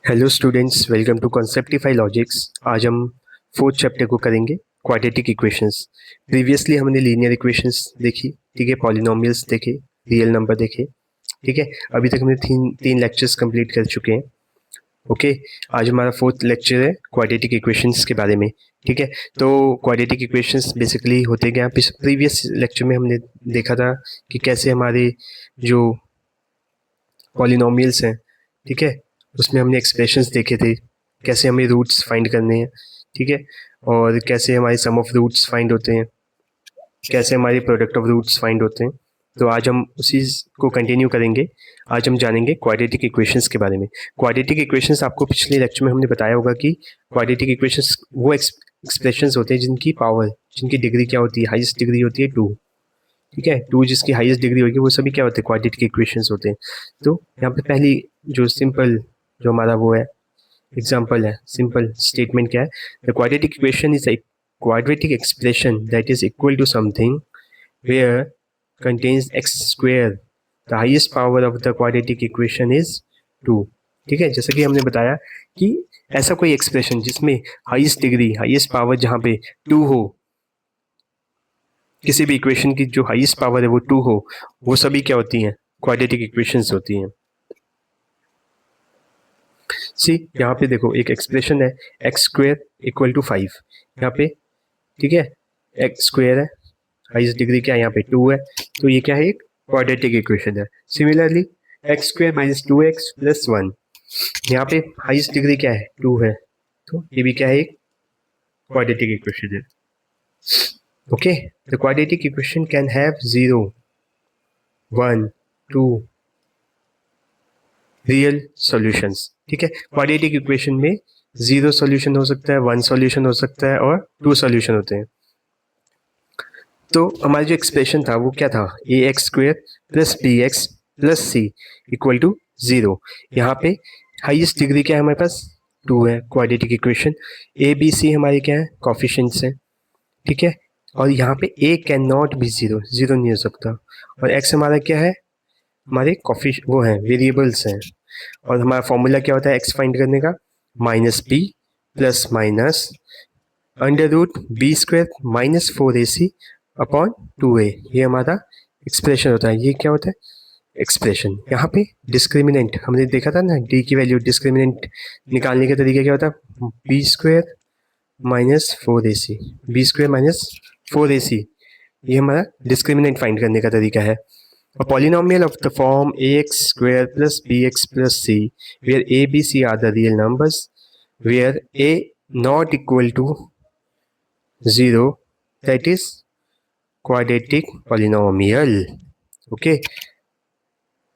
Hello students, welcome to conceptify logics. आज हम fourth chapter को करेंगे, क्वाड्रेटिक इक्वेशंस। प्रीवियसली हमने लीनियर इक्वेशंस देखी, ठीक है, पॉलिनोमियल्स देखे, रियल नंबर देखे, ठीक है। अभी तक हमने तीन लेक्चर्स कंप्लीट कर चुके हैं। ओके, आज हमारा फोर्थ लेक्चर है क्वाड्रेटिक इक्वेशंस के बारे में, ठीक है। तो क्वाड्रेटिक इक्वेशंस बेसिकली होते क्या, प्रीवियस लेक्चर में हमने देखा था कि कैसे हमारे जो पॉलिनोमियल्स हैं, ठीक है, उसमें हमने एक्सप्रेशंस देखे थे, कैसे हमें रूट्स फाइंड करने हैं, ठीक है, और कैसे हमारे सम ऑफ रूट्स फाइंड होते हैं, कैसे हमारे प्रोडक्ट ऑफ रूट्स फाइंड होते हैं। तो आज हम उसी को कंटिन्यू करेंगे। आज हम जानेंगे क्वाड्रेटिक इक्वेशंस के बारे में। क्वाड्रेटिक इक्वेशंस आपको पिछले लेक्चर में हमने बताया होगा कि क्वाड्रेटिक इक्वेशंस वो एक्सप्रेशंस होते हैं जिनकी पावर, जिनकी डिग्री क्या होती है, हाईएस्ट डिग्री होती है 2, ठीक है। 2 जिसकी हाईएस्ट डिग्री होगी वो सभी क्या होते हैं, क्वाड्रेटिक इक्वेशंस होते हैं। तो यहाँ पे पहली जो सिंपल जो हमारा वो है एग्जाम्पल है, सिंपल स्टेटमेंट क्या है, the quadratic equation is a quadratic expression that is equal to something where contains x square. The highest power of the quadratic equation is 2. ठीक है, जैसा कि हमने बताया कि ऐसा कोई एक्सप्रेशन जिसमें हाईएस्ट डिग्री, हाईएस्ट पावर जहाँ पे 2 हो, किसी भी इक्वेशन की जो हाईएस्ट पावर है वो 2 हो, वो सभी क्या होती हैं, क्वाड्रेटिक इक्वेशंस होती हैं। सी यहाँ पे देखो एक एक्सप्रेशन है एक्स स्क्वेयर इक्वल टू 5, यहाँ पे, ठीक है, एक्स स्क्वेयर है, हाईएस्ट डिग्री क्या है, यहाँ पे 2 है, तो ये क्या है, एक क्वाड्रेटिक इक्वेशन है। Similarly x square minus 2x plus 1, यहाँ पे हाईएस्ट डिग्री क्या है, 2 है, तो ये भी क्या है, एक क्वाड्रेटिक इक्वेशन है। Okay, the quadratic equation can have 0, 1, 2 real solutions, ठीक है। क्वाड्रेटिक इक्वेशन में 0 सॉल्यूशन हो सकता है, 1 सॉल्यूशन हो सकता है और 2 सॉल्यूशन होते हैं। तो हमारा जो एक्सप्रेशन था वो क्या था, A X square plus B X plus C equal to 0। यहाँ पे हाईएस्ट डिग्री क्या है हमारे पास, 2 है, quadratic equation. A B C हमारे क्या है, कोफिशिएंट्स हैं, ठीक है। और यहाँ पे ए कैन नॉट बी 0, 0 नहीं हो सकता। और एक्स हमारा क्या है, हमारे वो हैं, वेरिएबल्स हैं। और हमारा फॉर्मूला क्या होता है एक्स फाइंड करने का, minus b plus minus under root b square minus 4ac upon 2a, ये हमारा एक्सप्रेशन होता है। ये क्या होता है, एक्सप्रेशन। यहाँ पे डिस्क्रिमिनेंट हमने देखा था ना, डी की वैल्यू, डिस्क्रिमिनेंट निकालने का तरीका क्या होता है, b square minus 4ac, b square minus 4ac, ये हमारा डिस्क्रिमिनेंट फाइंड करने का तरीका है। A polynomial of the form ax square plus bx plus c, where a, b, c are the real numbers, where a not equal to 0, that is quadratic polynomial. Okay,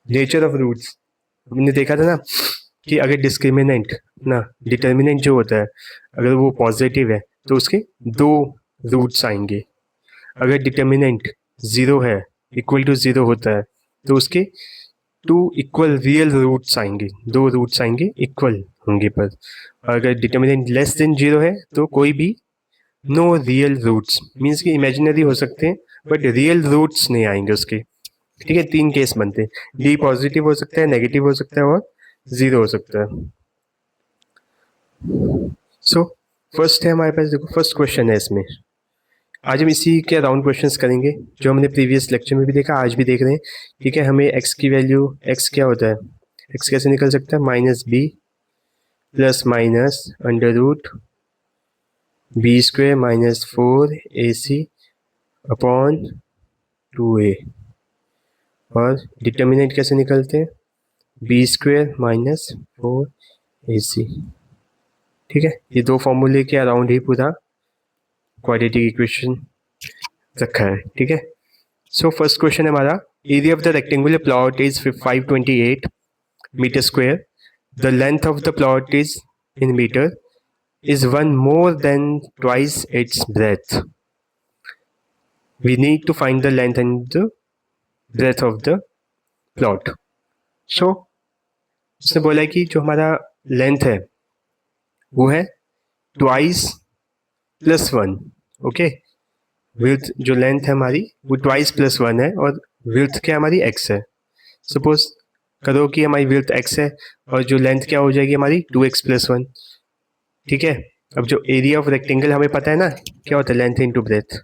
nature of roots हमने देखा था ना कि अगर discriminant ना determinant जो होता है, अगर वो पॉजिटिव है तो उसके 2 रूट्स आएंगे। अगर डिटर्मिनेंट 0 है, इक्वल टू 0 होता है, तो उसके 2 इक्वल रियल रूट्स आएंगे, 2 रूट्स आएंगे इक्वल होंगे पर। अगर डिटर्मिनेंट लेस देन 0 है तो कोई भी नो रियल रूट्स, मीन्स कि इमेजिनरी हो सकते हैं बट रियल रूट्स नहीं आएंगे उसके, ठीक है। 3 केस बनते हैं, डी पॉजिटिव हो सकता है, नेगेटिव हो सकता है और 0 हो सकता है। सो फर्स्ट है हमारे पास, देखो फर्स्ट क्वेश्चन है इसमें। आज हम इसी के अराउंड क्वेश्चंस करेंगे जो हमने प्रीवियस लेक्चर में भी देखा, आज भी देख रहे हैं, ठीक है। हमें x की वैल्यू, x क्या होता है, x कैसे निकल सकता है, minus b plus minus under root b square minus 4ac upon 2a, और डिटर्मिनेंट कैसे निकलते हैं, बी स्क्वेयर माइनस 4ac, ठीक है। ये 2 फॉर्मूले के अराउंड ही पूरा क्वाड्रेटिक इक्वेशन रखा है, ठीक है। सो फर्स्ट क्वेश्चन है हमारा, area of the rectangular plot is 528 metre square, the length of the plot is in metre, is 1 more than twice its breadth. We need to find the length and the breadth of the plot. So उसने बोला कि जो हमारा length है वो है twice plus 1, okay. Width जो length है हमारी वो ट्वाइस प्लस 1 है, और विड्थ क्या हमारी x है। सपोज करो कि हमारी विड्थ x है और जो लेंथ क्या हो जाएगी हमारी 2x+1, ठीक है। अब जो एरिया ऑफ रेक्टेंगल हमें पता है ना क्या होता है, length into breadth.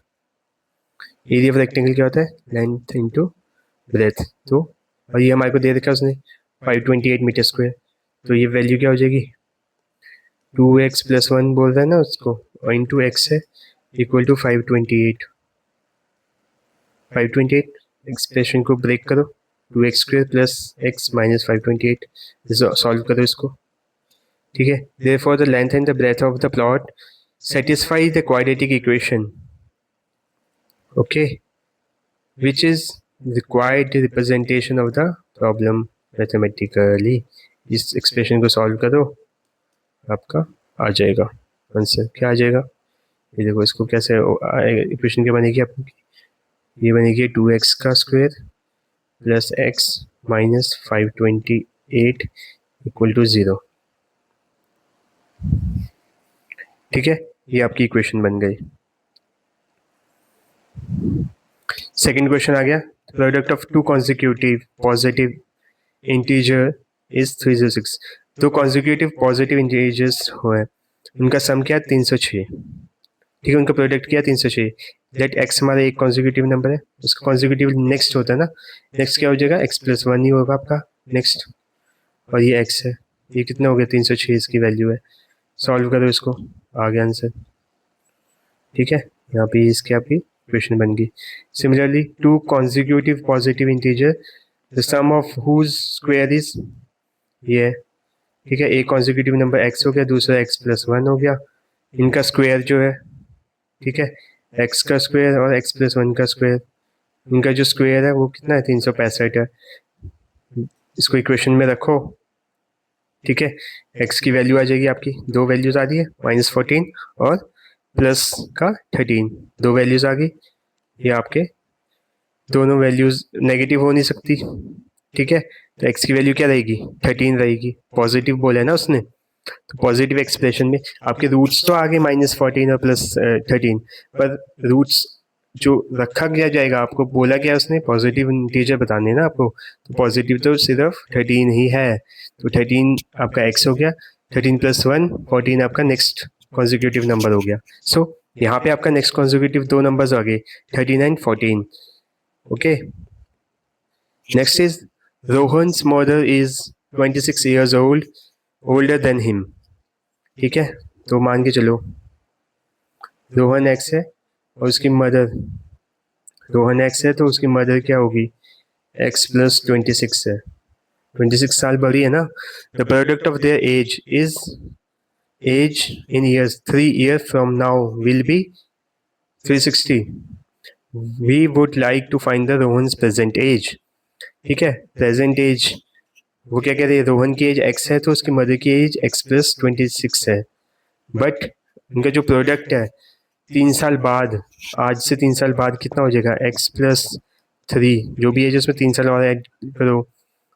Area of rectangle क्या होता है, लेंथ इंटू ब्रेथ। तो और ये हमारे को दे रखा है उसने 528 मीटर स्क्वायर, तो ये वैल्यू क्या हो जाएगी 2x+1 बोल रहा है ना उसको, और इंटू एक्स है इक्वल टू 528। एक्सप्रेशन को ब्रेक करो, 2x² plus x minus 528, solve करो इसको, ठीक है। Therefore the length and the breadth of the plot satisfy the quadratic equation, okay, which is required representation of the problem mathematically। इस expression को solve करो, आपका आ जाएगा आंसर। क्या आ जाएगा, ये देखो इसको कैसे इक्वेशन क्या बनेगी आपकी, ये बनेगी 2x का square plus x minus 528 equal to 0, ठीक है। ये आपकी इक्वेशन बन गई। सेकंड क्वेश्चन आ गया, product of to consecutive positive integer is 306। दो कॉन्जिक्यूटिव पॉजिटिव इंटीजर्स हुए, उनका सम क्या है 306, ठीक है। उनका प्रोडक्ट क्या है 306। लेट एक्स हमारा एक कॉन्जिक्यूटिव नंबर है, उसका कॉन्जिक्यूटिव नेक्स्ट होता है ना, नेक्स्ट क्या हो जाएगा x+1 ही होगा आपका नेक्स्ट, और ये x है, ये कितना हो गया 306 इसकी वैल्यू है। सॉल्व करो इसको, आ गया आंसर, ठीक है। यहाँ पे इसकी आपकी इक्वेशन बन गई। Similarly two consecutive positive integer the sum of whose square is, ये ठीक है, एक कॉन्जिक्यूटिव नंबर x हो गया, दूसरा x+1 हो गया, इनका स्क्वायर जो है, ठीक है, x का स्क्वायर और x+1 का स्क्वायर, इनका जो स्क्वायर है वो कितना है 365 है। इसको इक्वेशन में रखो, ठीक है। x की वैल्यू आ जाएगी आपकी, दो वैल्यूज आ रही है -14 और प्लस का 13, दो वैल्यूज आ गई। ये आपके दोनों वैल्यूज नेगेटिव हो नहीं सकती, ठीक है। तो x की वैल्यू क्या रहेगी 13 रहेगी, पॉजिटिव बोला है ना उसने, तो पॉजिटिव एक्सप्रेशन में आपके रूट्स तो आगे -14 और +13, पर रूट्स जो रखा गया जाएगा, आपको बोला गया उसने पॉजिटिव इंटीजर बताने ना आपको, तो पॉजिटिव तो सिर्फ 13 ही है, तो 13 आपका x हो गया, 13 + 1 14 आपका नेक्स्ट कॉन्जिक्यूटिव नंबर हो गया। सो यहाँ पे आपका नेक्स्ट कॉन्जिक्यूटिव दो नंबर्स आ गए 13 and 14, okay. Next is Rohan's mother is 26 years old, older than him, ठीक है। तो मान के चलो रोहन x है और उसकी मदर, रोहन x है तो उसकी मदर क्या होगी x + 26 है, 26 साल बड़ी है ना। The product of their age is, age in years 3 years from now will be 360। we would like to find the Rohan's present age, ठीक है। प्रेजेंट एज वो क्या कह रही है, रोहन की एज x है तो उसकी मदर की एज x + 26 है, बट उनका जो प्रोडक्ट है 3 साल बाद, आज से 3 साल बाद कितना हो जाएगा x + 3, जो भी एज उसमें 3 साल और ऐड करो,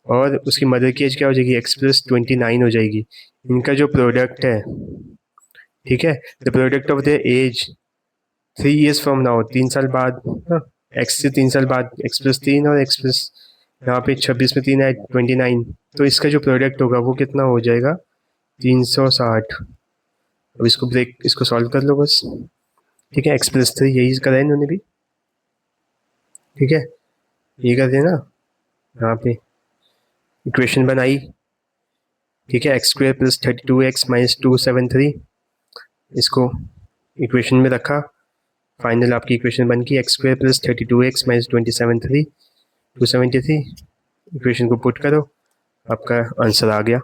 और उसकी मदर की एज क्या हो जाएगी x + 29 हो जाएगी। इनका जो प्रोडक्ट है, ठीक है, the product of the age 3 years from now, 3 साल बाद, x से 3 साल बाद x + 3 और x + यहाँ पे 26 में 3 है 29, तो इसका जो प्रोडक्ट होगा वो कितना हो जाएगा 360। अब इसको ब्रेक, इसको सॉल्व कर लो बस, ठीक है। x + 3 यही करा है इन्होंने भी, ठीक है, ये कर देना, यहाँ पे इक्वेशन बनाई, ठीक है, x² + 32x - 273, इसको इक्वेशन में रखा, फाइनल आपकी इक्वेशन बन गई x² + 32x - 273 इक्वेशन को पुट करो, आपका आंसर आ गया,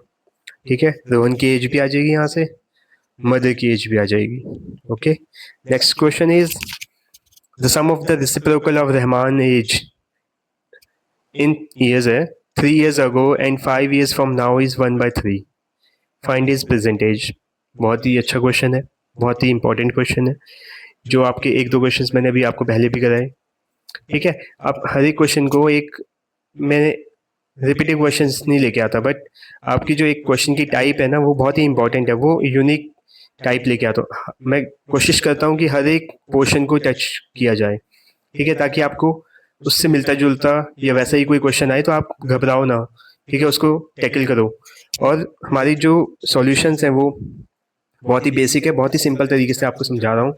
ठीक है। रोहन की एज भी आ जाएगी, यहाँ से मदर की एज भी आ जाएगी, okay. Next question is the sum of the reciprocal of Rahman age in years है 3 years ago and 5 years from now is 1/3, find his present age. बहुत ही अच्छा क्वेश्चन है, बहुत ही इंपॉर्टेंट क्वेश्चन है, जो आपके एक दो क्वेश्चंस मैंने अभी आपको पहले भी कराए, ठीक है। आप हर एक क्वेश्चन को एक, मैंने रिपीटेड क्वेश्चंस नहीं लेके आता, बट आपकी जो एक क्वेश्चन की टाइप है ना वो बहुत ही इंपॉर्टेंट है, वो यूनिक टाइप लेके आता हूँ। मैं कोशिश करता हूँ कि हर एक पोर्शन को टच किया जाए, ठीक है, ताकि आपको उससे मिलता जुलता या वैसा ही कोई क्वेश्चन आए तो आप घबराओ ना ठीक है, उसको टैकल करो। और हमारी जो सॉल्यूशंस हैं वो बहुत ही बेसिक है, बहुत ही सिंपल तरीके से आपको समझा रहा हूँ।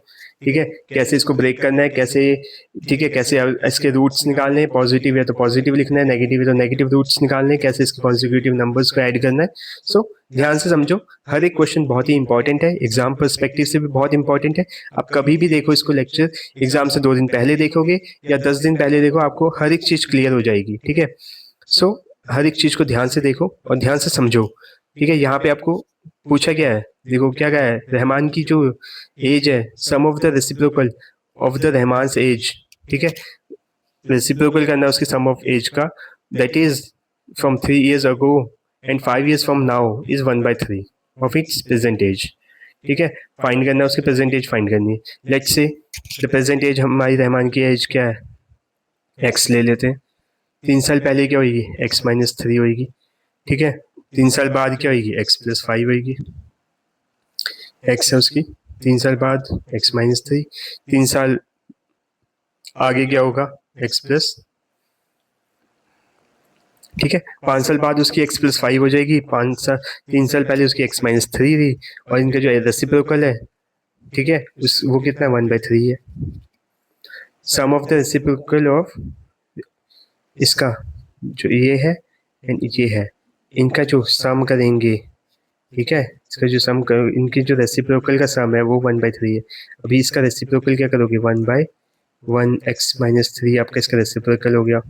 ठीक है, कैसे इसको ब्रेक करना है, कैसे, ठीक है, कैसे इसके रूट्स निकालने हैं, पॉजिटिव है तो पॉजिटिव लिखना है, नेगेटिव है तो नेगेटिव रूट्स निकालने हैं, कैसे इसके कॉन्सिक्यूटिव नंबर्स को ऐड करना है। सो ध्यान से समझो, हर एक क्वेश्चन बहुत ही इंपॉर्टेंट है, एग्जाम पर्सपेक्टिव से भी बहुत इंपॉर्टेंट है। आप कभी भी देखो इसको लेक्चर, एग्जाम से 2 दिन पहले देखोगे या 10 दिन पहले देखो, आपको हर एक चीज क्लियर हो जाएगी। ठीक है, सो हर एक चीज को ध्यान से देखो और ध्यान से समझो। ठीक है, यहाँ पे आपको पूछा गया है, देखो क्या गया है, रहमान की जो एज है, sum of the reciprocal of the Rahman age. ठीक है, रेसिप्रोकल करना है उसकी सम ऑफ एज का, that is from 3 years ago and 5 years from now is 1/3 of its present age. ठीक है, फाइंड करना है उसकी प्रेजेंट एज, फाइंड करनी है। Let's say the present as, हमारी रहमान की एज क्या है, एक्स ले लेते हैं। 3 साल पहले क्या होगी, x-3 होगी। ठीक है, 3 साल बाद क्या होगी, x+5 होगी। एक्स है उसकी, 3 साल बाद x-3, 3 साल आगे क्या होगा, x+, ठीक है, 5 साल बाद उसकी x+5 हो जाएगी। 3 साल पहले उसकी x-3 थी, और इनका जो रेसिप्रोकल है, ठीक है, उस वो कितना 1/3 है। Sum of the reciprocal of इसका जो ये है एंड ये है, इनका जो सम करेंगे, ठीक है, इसका जो सम कर, इनकी जो रेसिप्रोकल का सम है वो 1/3 है। अभी इसका रेसिप्रोकल क्या करोगे, 1/1 x-3 आपका इसका रेसिप्रोकल हो गया।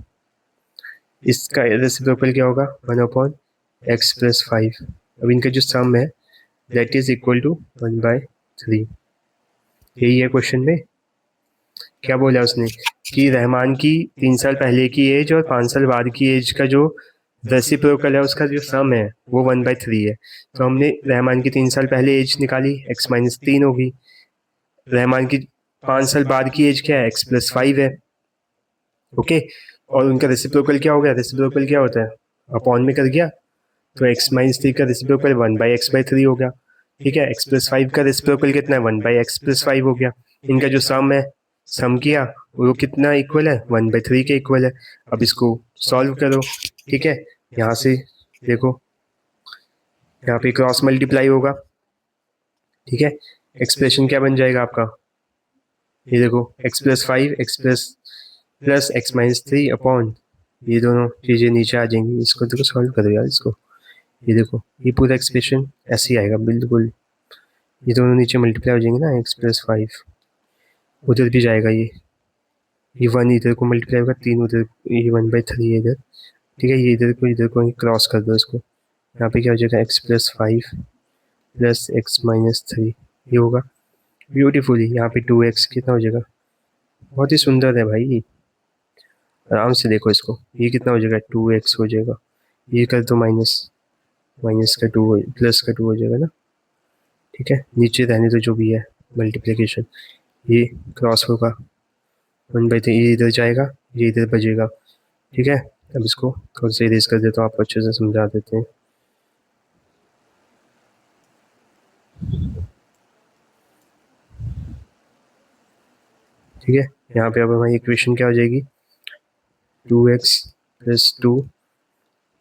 इसका रेसिप्रोकल क्या होगा, 1/x+5। अब इनका जो सम है दैट इज इक्वल टू 1/3। यही है क्वेश्चन में। क्या बोला उसने कि रहमान की 3 साल पहले की एज और 5 साल बाद की एज का जो रेसिप्रोकल है उसका जो सम है वो 1/3 है। तो हमने रहमान की 3 साल पहले एज निकाली, x-3 होगी। रहमान की 5 साल बाद की एज क्या है, x+5 है। ओके, और उनका रेसिप्रोकल क्या हो गया, रेसिप्रोकल क्या होता है, अपॉन में कर गया, तो x-3 का रेसिप्रोकल 1/x/3 हो गया। ठीक है, x+5 का रेसिप्रोकल कितना है, 1/x+5 हो गया। इनका जो सम है, सम किया, वो कितना इक्वल है, 1/3 के इक्वल है। अब इसको सॉल्व करो। ठीक है, यहाँ से देखो, यहाँ पे क्रॉस मल्टीप्लाई होगा। ठीक है, एक्सप्रेशन क्या बन जाएगा आपका, ये देखो, x+5 x+ x-3 अपॉन, ये दोनों चीजें नीचे आ जाएंगी। इसको देखो, सॉल्व करो यार इसको, ये देखो, ये पूरा एक्सप्रेशन ऐसे ही आएगा बिल्कुल। ये दोनों नीचे मल्टीप्लाई हो जाएंगे ना, x+5 उधर भी जाएगा, ये 1 इधर को मल्टीप्लाई होगा, 3 उधर, ये 1/3 है इधर। ठीक है, ये इधर को क्रॉस कर दो इसको, यहाँ पे क्या हो जाएगा, x+5 प्लस x-3 ये होगा। ब्यूटीफुली यहाँ पे 2x कितना हो जाएगा, बहुत ही सुंदर है भाई, आराम से देखो इसको, ये कितना हो जाएगा, 2x हो जाएगा। ये कर दो माइनस, माइनस का 2 प्लस का 2 हो जाएगा ना। ठीक है, नीचे रहने तो जो भी है मल्टीप्लिकेशन, ये क्रॉस होगा 1/3, ये इधर जाएगा, ये इधर बचेगा। ठीक है, अब इसको थोड़ा सा इरेज कर देता हूँ, आपको अच्छे से समझा देते हैं। ठीक है, यहाँ पे अब हमारी इक्वेशन क्या हो जाएगी, 2x + 2,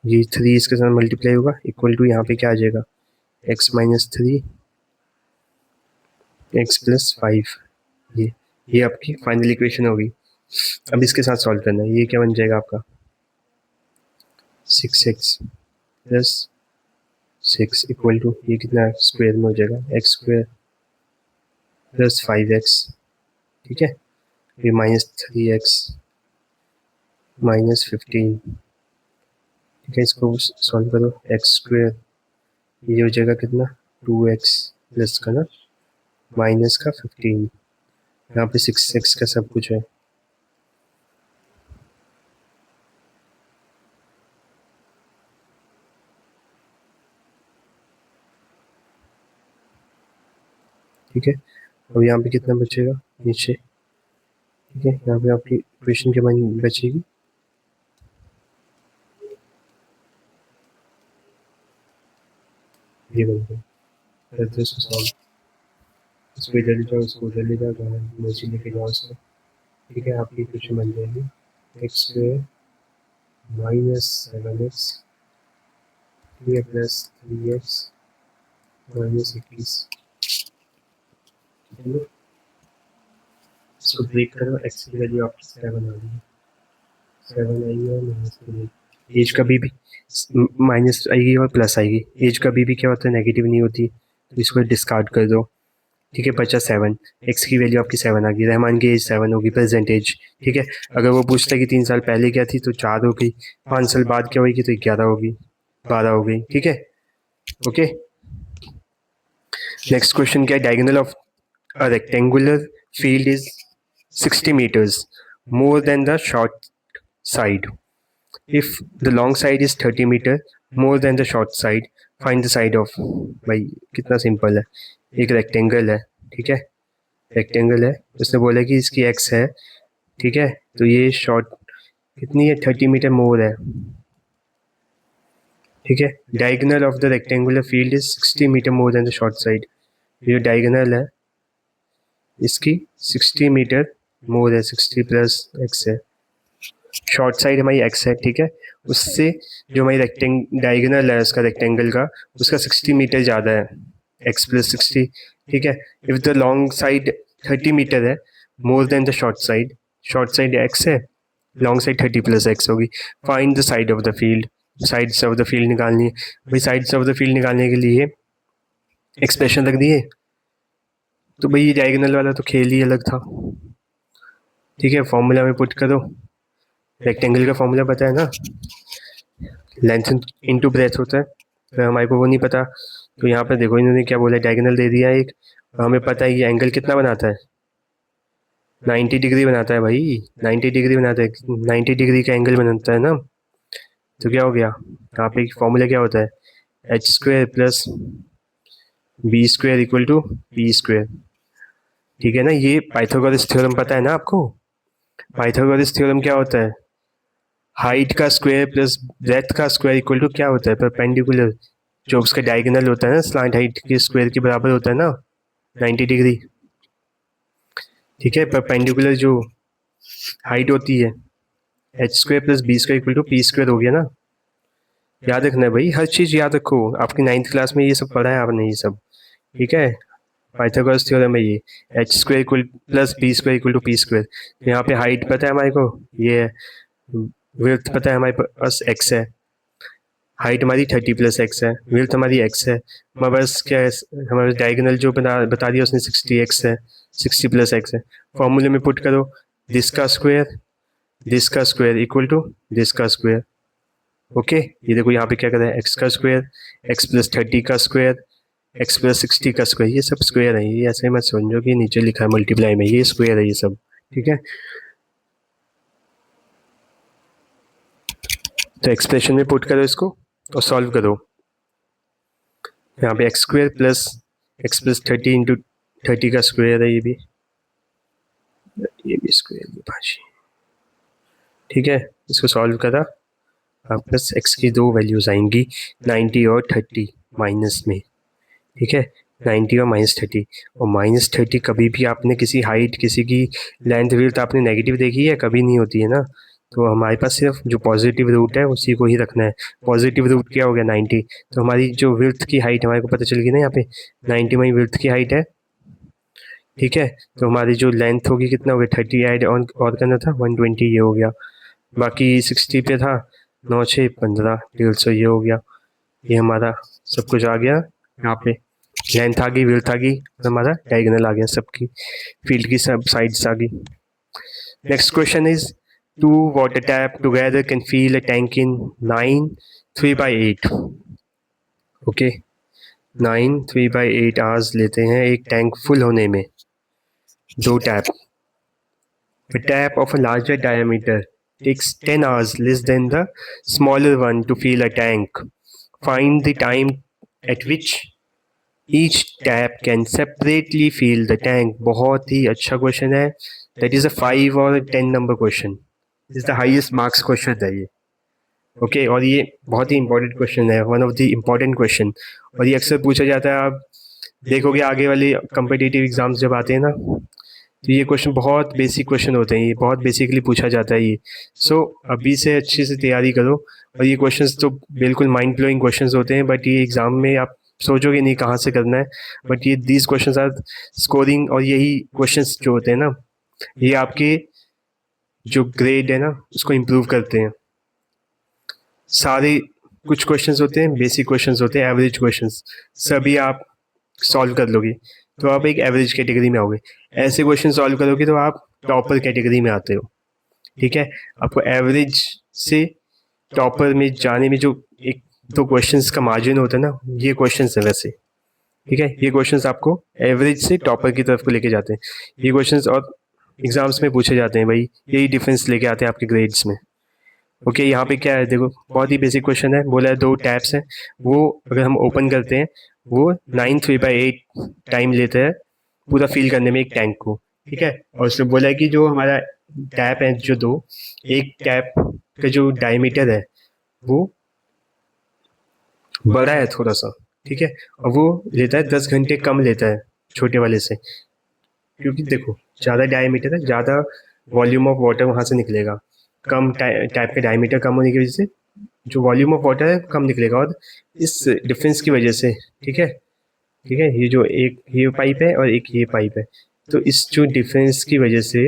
ये 3 इसके साथ मल्टीप्लाई होगा, इक्वल टू यहाँ पे क्या आ जाएगा, x-3 x+5। ये आपकी फाइनल इक्वेशन होगी। अब इसके साथ सॉल्व करना है, ये क्या बन जाएगा आपका, 6x + 6 इक्वल टू, ये कितना स्क्वायर में हो जाएगा, x² + 5x। ठीक है, ये -3x -15। ठीक है, इसको सॉल्व करो, x², ये हो जाएगा कितना, 2x प्लस का ना, माइनस का 15, यहाँ पे 6x का सब कुछ है। ठीक है, अब यहाँ पे कितना बचेगा नीचे। ठीक है, यहाँ पे आपकी इक्वेशन क्या बचेगी, ये बन गया। करते इसको सॉल्व, इसको इधर ले जाओ, इसको उधर ले जाओ, नीचे लेके जाओ इसको। ठीक है, आपकी इक्वेशन बन जाएगी x² -7x ठीक है, प्लस 3x माइनस 21। इसको ब्रेक करो, x की वैल्यू आपकी 7 आ रही है, 7 आई है, माइनस एज कभी भी माइनस आएगी और प्लस आएगी। एज कभी भी क्या होता है, नेगेटिव नहीं होती, तो इसको डिस्कार्ड कर दो। ठीक है, बचा 7, एक्स की वैल्यू आपकी 7 आ गई, रहमान की एज 7 होगी, प्रेजेंट एज। ठीक है, अगर वो पूछता है कि 3 साल पहले क्या थी तो 4 हो गई, 5 साल बाद क्या होगी तो 11 होगी, 12 हो गई। ठीक है, ओके। नेक्स्ट क्वेश्चन क्या है, diagonal of a rectangular field is 60 meters more than the short side. If the long side is 30 meter more than the short side, find the side of। भाई कितना सिंपल है, एक rectangle है, ठीक है, rectangle है, उसने बोला कि इसकी एक्स है, ठीक है, तो ये शॉर्ट कितनी है, 30 मीटर मोर है। ठीक है, diagonal of the rectangular field is 60 metre more than the short side. ये डायगोनल है इसकी 60 मीटर मोर है, 60 प्लस एक्स है, शॉर्ट साइड हमारी एक्स है। ठीक है, उससे जो हमारी डायगोनल है उसका रेक्टेंगल का, उसका 60 मीटर ज़्यादा है, एक्स प्लस 60। ठीक है, if the long side 30 meter है more than the short side X है, लॉन्ग साइड 30 प्लस एक्स होगी। Find the side of the field, sides of the field निकालनी है भाई। साइड्स ऑफ द फील्ड निकालने के लिए एक्सप्रेशन रख दिए, तो भाई ये डायगोनल वाला तो खेल ही अलग था। ठीक है, फॉर्मूला में पुट करो, रेक्टेंगल का फॉर्मूला पता है ना, लेंथ इनटू ब्रेथ होता है, तो हमारे को वो नहीं पता, तो यहाँ पे देखो इन्होंने क्या बोला, डायगोनल दे दिया एक, और हमें पता है ये एंगल कितना बनाता है, 90 डिग्री बनाता है भाई, 90 डिग्री बनाता है, 90 डिग्री का एंगल बनाता है ना। तो क्या हो गया, यहाँ पे फॉर्मूला क्या होता है, H square plus B square equal to P square. ठीक है ना, ये पाइथागोरस थ्योरम पता है ना आपको। पाइथागोरस थ्योरम क्या होता है, हाइट का स्क्वायर प्लस ब्रेथ का स्क्वायर इक्वल टू क्या होता है, परपेंडिकुलर, जो उसका डायगोनल होता है ना स्लांट हाइट के स्क्वायर के बराबर होता है ना, 90 डिग्री। ठीक है, परपेंडिकुलर जो हाइट होती है, H square plus B square equal to P square हो गया ना। याद रखना है भाई, हर चीज़ याद रखो, आपकी 9th क्लास में ये सब पढ़ा है आपने ये सब। ठीक है, पाइथागोरस थ्योरम है ये, H square equal plus B square equal to P square. यहाँ पे हाइट पता है हमारे को, ये है, विड्थ पता है हमारे पास एक्स है, हाइट हमारी 30 प्लस एक्स है, विड्थ हमारी एक्स है, हमारे पास क्या है, हमारे डायगोनल जो बता दिया उसने 60 एक्स है, 60 प्लस एक्स है। फॉर्मूले में पुट करो, दिस का स्क्वायर इक्वल टू दिस का स्क्वायर। ओके, ये देखो यहाँ पे क्या कर रहा है, एक्स का स्क्वायर, एक्स प्लस 30 का स्क्वायर, एक्स प्लस 60 का स्क्वायर, ये सब स्क्वायर है, ये ऐसे मत समझो कि नीचे लिखा है मल्टीप्लाई में, ये स्क्वायर है ये सब। ठीक है, तो एक्सप्रेशन में पुट करो इसको और सॉल्व करो। यहाँ पे एक्स प्लस 30 इंटू 30 का स्क्वायर है, ये भी स्क्वायर विभाज्य। ठीक है, इसको सॉल्व करा, प्लस एक्स की दो वैल्यूज आएंगी, 90 और 30 माइनस में। ठीक है, 90 और -30, और -30 कभी भी आपने किसी हाइट, किसी की लेंथ विड्थ आपने नेगेटिव देखी है, कभी नहीं होती है ना। तो हमारे पास सिर्फ जो पॉजिटिव रूट है उसी को ही रखना है। पॉजिटिव रूट क्या हो गया, 90, तो हमारी जो विड्थ की हाइट हमारे को पता चल गई ना, यहाँ पे 90 हमारी विड्थ की हाइट है। ठीक है, तो हमारी जो लेंथ होगी कितना हो गया, 30 ऐड और करना था, 120 ये हो गया, बाकी 60 पे था, 9 6 15 150 ये हो गया। ये हमारा सब कुछ आ गया, यहाँ पे लेंथ आ गई, विड्थ आ गई, और हमारा डायगोनल आ गया, सबकी फील्ड की सब साइड्स आ गई। Next question is, two water tap together can fill a tank in 9 3/8। Okay, 9 3/8 hours लेते हैं एक टैंक फुल होने में। दो tap, a tap of a larger diameter takes 10 hours less than the smaller one to fill a tank. Find the time at which each tap can separately fill the tank. बहुत ही अच्छा question है, that is a 5 और 10 number question, is the highest marks question है ये। Okay, और ये बहुत ही इंपॉर्टेंट क्वेश्चन है, one of the important question, और ये अक्सर पूछा जाता है। आप देखोगे आगे वाले कम्पिटिटिव एग्जाम्स जब आते हैं ना, तो ये क्वेश्चन बहुत बेसिक क्वेश्चन होते हैं, ये बहुत बेसिकली पूछा जाता है ये। सो अभी से अच्छे से तैयारी करो। और ये क्वेश्चंस तो बिल्कुल माइंड ब्लोइंग क्वेश्चंस होते हैं, बट ये एग्जाम में आप सोचोगे नहीं कहाँ से करना है, बट ये दीज क्वेश्चंस आर स्कोरिंग। और यही क्वेश्चंस जो होते हैं ना, ये आपके जो ग्रेड है ना उसको इम्प्रूव करते हैं। सारे कुछ क्वेश्चंस होते हैं बेसिक क्वेश्चंस होते हैं, एवरेज क्वेश्चंस सभी आप सॉल्व कर लोगे तो आप एक एवरेज कैटेगरी में आओगे। ऐसे क्वेश्चन सॉल्व करोगे तो आप टॉपर कैटेगरी में आते हो। ठीक है, आपको एवरेज से टॉपर में जाने में जो एक दो क्वेश्चंस का मार्जिन होता है ना, ये क्वेश्चंस है वैसे। ठीक है, ये क्वेश्चंस आपको एवरेज से टॉपर की तरफ को लेके जाते हैं। ये क्वेश्चंस और एग्जाम्स में पूछे जाते हैं भाई, यही डिफरेंस लेके आते हैं आपके ग्रेड्स में। ओके, यहाँ पे क्या है देखो, बहुत ही बेसिक क्वेश्चन है। बोला है 2 टैप्स हैं, वो अगर हम ओपन करते हैं वो 9/3/8 टाइम लेता है पूरा फिल करने में एक टैंक को। ठीक है, और उसने बोला है कि जो हमारा टैप है जो 2, एक टैप का जो डायमीटर है वो बड़ा है थोड़ा सा। ठीक है, और वो लेता है 10 घंटे कम लेता है छोटे वाले से, क्योंकि देखो ज़्यादा डायमीटर है, ज़्यादा वॉल्यूम ऑफ वाटर वहाँ से निकलेगा। कम टैप का डायमीटर कम होने की वजह से जो वॉल्यूम ऑफ वाटर है कम निकलेगा, और इस डिफरेंस की वजह से, ठीक है, ठीक है, ये जो एक ये पाइप है और एक ये पाइप है, तो इस जो डिफरेंस की वजह से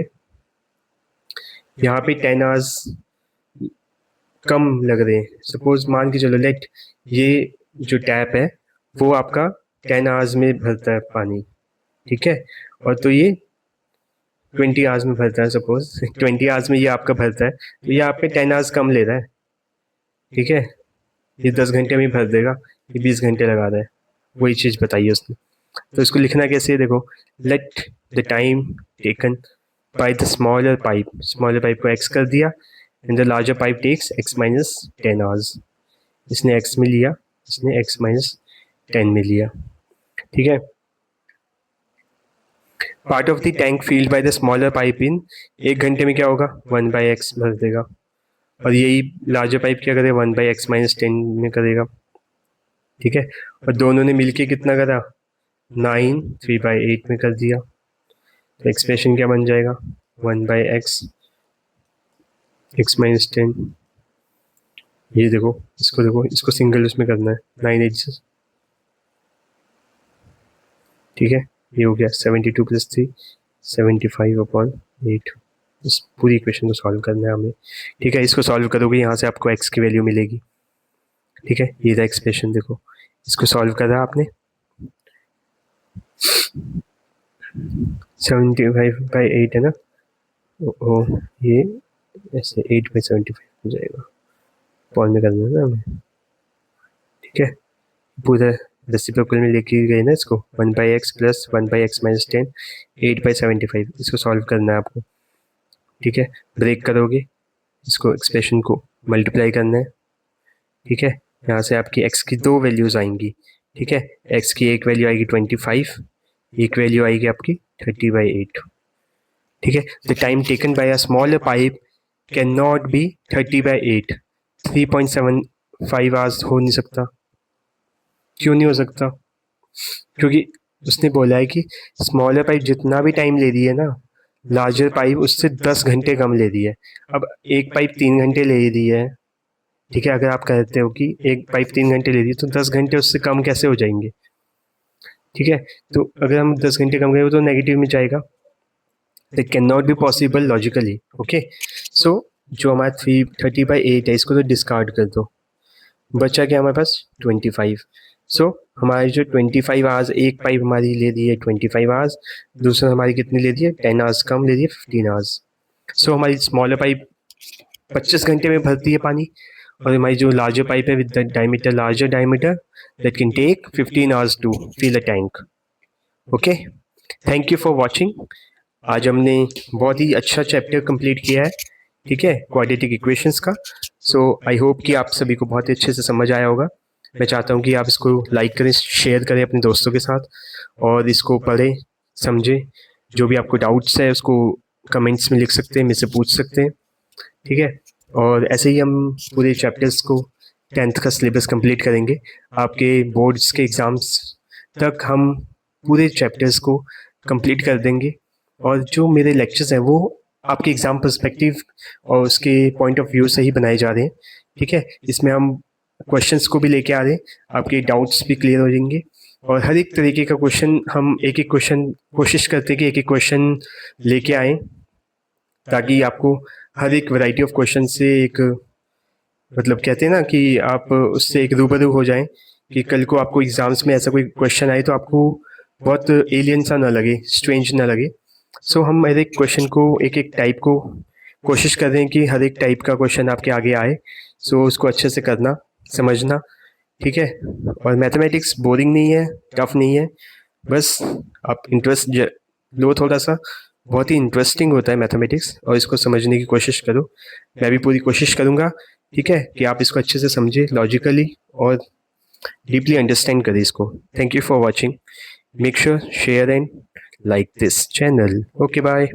यहाँ पे 10 आवर्स कम लग रहे हैं। सपोज मान के चलो लेट ये जो टैप है वो आपका 10 आवर्स में भरता है पानी। ठीक है, और तो ये 20 आवर्स में भरता है। सपोज 20 आवर्स में ये आपका भरता है, तो ये आप पे 10 आवर्स कम ले रहा है। ठीक है, ये 10 घंटे में भर देगा, ये 20 घंटे लगा रहा है। वही चीज़ बताइए उसने। तो इसको लिखना कैसे है देखो, let the time taken by the smaller pipe को x कर दिया, and the larger pipe takes x minus 10 hours. इसने x में लिया, इसने x माइनस 10 में लिया। ठीक है, part of the tank field bye the smaller pipe इन 1 घंटे में क्या होगा 1/x भर देगा, और यही लार्जर पाइप क्या करेगा 1/x माइनस 10 में करेगा। ठीक है, और दोनों ने मिलके कितना करा 9 3/8 में कर दिया। तो एक्सप्रेशन क्या बन जाएगा 1/x x माइनस 10। ये देखो इसको सिंगल उसमें करना है 9 8 से। ठीक है, ये हो गया 72 + 3 75/8। इस पूरी इक्वेशन को सॉल्व करना है हमें। ठीक है, इसको सॉल्व करोगे यहाँ से आपको x की वैल्यू मिलेगी। ठीक है, ये था एक्सप्रेशन। देखो इसको सॉल्व करा आपने, 75/8 है ना, ओ ये ऐसे 8/75 हो जाएगा, पॉइंट में करना है ना हमें। ठीक है, पूरा रेसिप्रोकल में लेके गए ना इसको 1/x + 1/x माइनस 10 8/75, इसको सॉल्व करना है आपको। ठीक है, ब्रेक करोगे इसको, एक्सप्रेशन को मल्टीप्लाई करना है। ठीक है, यहाँ से आपकी x की 2 वैल्यूज आएंगी। ठीक है, x की एक वैल्यू आएगी 25, एक वैल्यू आएगी आपकी 30/8। ठीक है, the time taken bye a smaller pipe can not B 30/8। 3.75 hours हो नहीं सकता। क्यों नहीं हो सकता? क्योंकि उसने बोला है कि स्मॉलर पाइप जितना भी टाइम ले रही है ना, लार्जर पाइप उससे 10 घंटे कम ले रही है। अब एक पाइप 3 घंटे ले रही है, ठीक है, अगर आप कहते हो कि एक पाइप 3 घंटे ले रही है तो 10 घंटे उससे कम कैसे हो जाएंगे? ठीक है, तो अगर हम 10 घंटे कम करें तो नेगेटिव में जाएगा। That can not be possible logically. Okay, so जो हमारा 30/8 है इसको तो डिस्कार्ड कर दो, बचा क्या हमारे पास 25। सो हमारी जो 25 आवर्स एक पाइप हमारी ले रही है 25 आवर्स, दूसरा हमारी कितनी ले रही है 10 आवर्स कम ले रही है 15 आवर्स। सो हमारी स्मॉलर पाइप 25 घंटे में भरती है पानी, और हमारी जो लार्जर पाइप है with the diameter larger diameter that can take 15 hours to fill a tank. Okay, thank you for watching. आज हमने बहुत ही अच्छा चैप्टर कंप्लीट किया है, ठीक है, क्वाड्रेटिक इक्वेशंस का। सो आई होप कि आप सभी को बहुत ही अच्छे से समझ आया होगा। मैं चाहता हूँ कि आप इसको लाइक करें, शेयर करें अपने दोस्तों के साथ, और इसको पढ़ें समझें। जो भी आपको डाउट्स है उसको कमेंट्स में लिख सकते हैं, मुझसे पूछ सकते हैं। ठीक है, और ऐसे ही हम पूरे चैप्टर्स को 10th का सिलेबस कंप्लीट करेंगे। आपके बोर्ड्स के एग्ज़ाम्स तक हम पूरे चैप्टर्स को कंप्लीट कर देंगे। और जो मेरे लेक्चर्स हैं वो आपके एग्जाम पर्सपेक्टिव और उसके पॉइंट ऑफ व्यू से ही बनाए जा रहे हैं, ठीक है। इसमें हम क्वेश्चंस को भी लेके आ रहे हैं, आपके डाउट्स भी क्लियर हो जाएंगे, और हर एक तरीके का क्वेश्चन हम एक एक क्वेश्चन कोशिश करते हैं कि एक एक क्वेश्चन लेके आए, ताकि आपको हर एक वैरायटी ऑफ क्वेश्चन से एक, मतलब कहते हैं ना कि आप उससे एक रूबरू हो जाएं, कि कल को आपको एग्जाम्स में ऐसा कोई क्वेश्चन आए तो आपको बहुत एलियन सा ना लगे, स्ट्रेंज ना लगे। सो हम हर एक क्वेश्चन को एक एक टाइप को कोशिश कर रहे हैं कि हर एक टाइप का क्वेश्चन आपके आगे आए, सो उसको अच्छे से करना, समझना, ठीक है। और मैथमेटिक्स बोरिंग नहीं है, टफ नहीं है, बस आप इंटरेस्ट लो थोड़ा सा, बहुत ही इंटरेस्टिंग होता है मैथमेटिक्स, और इसको समझने की कोशिश करो। मैं भी पूरी कोशिश करूँगा, ठीक है, कि आप इसको अच्छे से समझे लॉजिकली और डीपली अंडरस्टैंड करें इसको। Thank you for watching, make sure share and like this channel. Okay, bye.